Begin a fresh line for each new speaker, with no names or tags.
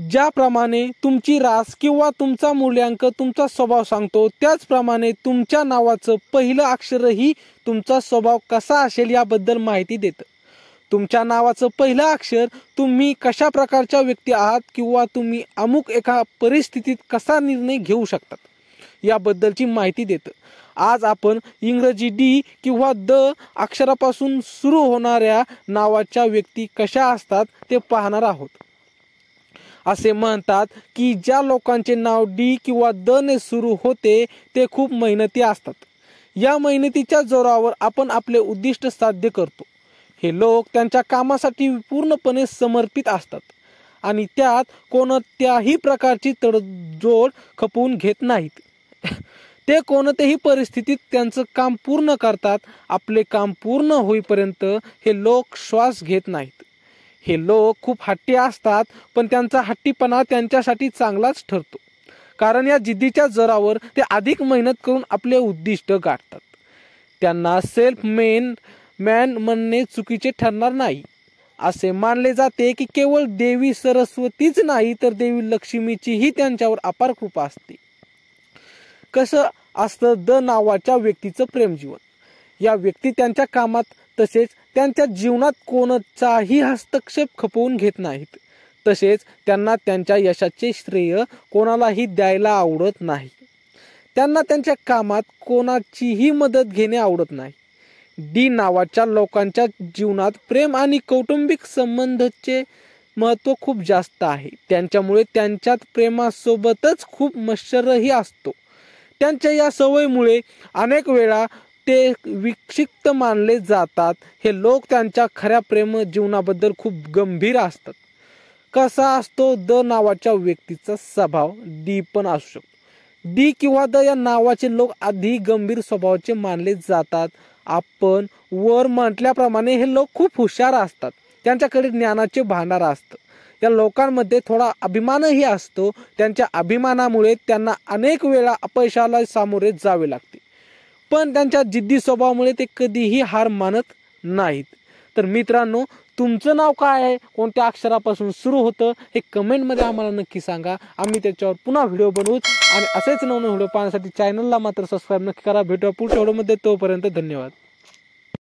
ज्याप्रमाणे तुमची रास किंवा तुमचा मूल्यांक तुमचा स्वभाव सांगतो, त्याचप्रमाणे तुमच्या नावाचं पहिलं अक्षरही तुमचा स्वभाव कसा असेल याबद्दल माहिती देतं। तुमच्या नावाचं पहिलं अक्षर तुम्ही कशा प्रकारच्या व्यक्ती आहात किंवा तुम्ही अमुक एका परिस्थितीत कसा निर्णय घेऊ शकतात याबद्दलची माहिती देतं। आज आपण इंग्रजी डी किंवा द अक्षरापासून सुरू होणाऱ्या नावाच्या व्यक्ती कशा असतात ते पाहणार आहोत। असे म्हणतात की ज्या लोकांचे नाव डी किंवा द ने सुरू होते ते खूप मेहनती असतात। या मेहनतीच्या जोरावर आपण आपले उद्दिष्ट साध्य करतो। हे लोक त्यांच्या कामासाठी पूर्णपणे समर्पित असतात आणि त्यात कोणत्याही प्रकारची तडजोड खपवून घेत नाहीत। ते कोणत्याही परिस्थितीत त्यांचं काम पूर्ण करतात। आपले काम पूर्ण होईपर्यंत हे लोक श्वास घेत नाहीत। हे लोक खूप हट्टी असतात, पण त्यांचा हट्टीपणा त्यांच्यासाठी चांगलाच ठरतो, कारण या जिद्दीच्या जोरावर ते अधिक मेहनत करून आपले उद्दिष्ट गाठतात। त्यांना सेल्फ मेड मॅन म्हणणे चुकीचे ठरणार नाही। असे मानले जाते की केवळ देवी सरस्वतीच नाही तर देवी लक्ष्मीचीही त्यांच्यावर अपार कृपा असते। कसं असतं द नावाच्या व्यक्तीचं प्रेमजीवन? या व्यक्ती त्यांच्या कामात तसेच त्यांच्या जीवनात कोणाचाही हस्तक्षेप खपवून घेत नाहीत। तसेच त्यांना त्यांच्या यशाचे श्रेय कोणालाही द्यायला आवडत नाही। त्यांना त्यांच्या कामात कोणाचीही मदत घेणे आवडत नाही। डी नावाच्या लोकांच्या जीवनात प्रेम आणि कौटुंबिक संबंधाचे महत्त्व खूप जास्त आहे। त्यांच्यामुळे त्यांच्यात प्रेमासोबतच खूप मत्सरही असतो। त्यांच्या या सवयीमुळे अनेक वेळा ते विक्षिप्त मानले जातात। हे लोक त्यांच्या खऱ्या प्रेम जीवनाबद्दल खूप गंभीर असतात। कसा असतो द नावाच्या व्यक्तीचा स्वभाव? डी पण असू शकतो। डी किंवा द या नावाचे लोक अधिक गंभीर स्वभावाचे मानले जातात। आपण वर म्हटल्याप्रमाणे हे लोक खूप हुशार असतात। त्यांच्याकडे ज्ञानाचे भांडार असतं। या लोकांमध्ये थोडा अभिमानही असतो। त्यांच्या अभिमानामुळे त्यांना अनेक वेळा अपयशाला सामोरे जावे लागते, पण त्यांच्या जिद्दी स्वभावामुळे ते कधीही हार मानत नाहीत। तर मित्रांनो, तुमचं नाव काय आहे, कोणत्या अक्षरापासून सुरू होतं हे कमेंटमध्ये आम्हाला नक्की सांगा। आम्ही त्याच्यावर पुन्हा व्हिडिओ बनवू आणि असेच नवनवीन व्हिडिओ पाहण्यासाठी चॅनलला मात्र सबस्क्राईब नक्की करा। भेटूया पुढच्या व्हिडिओमध्ये, तोपर्यंत धन्यवाद।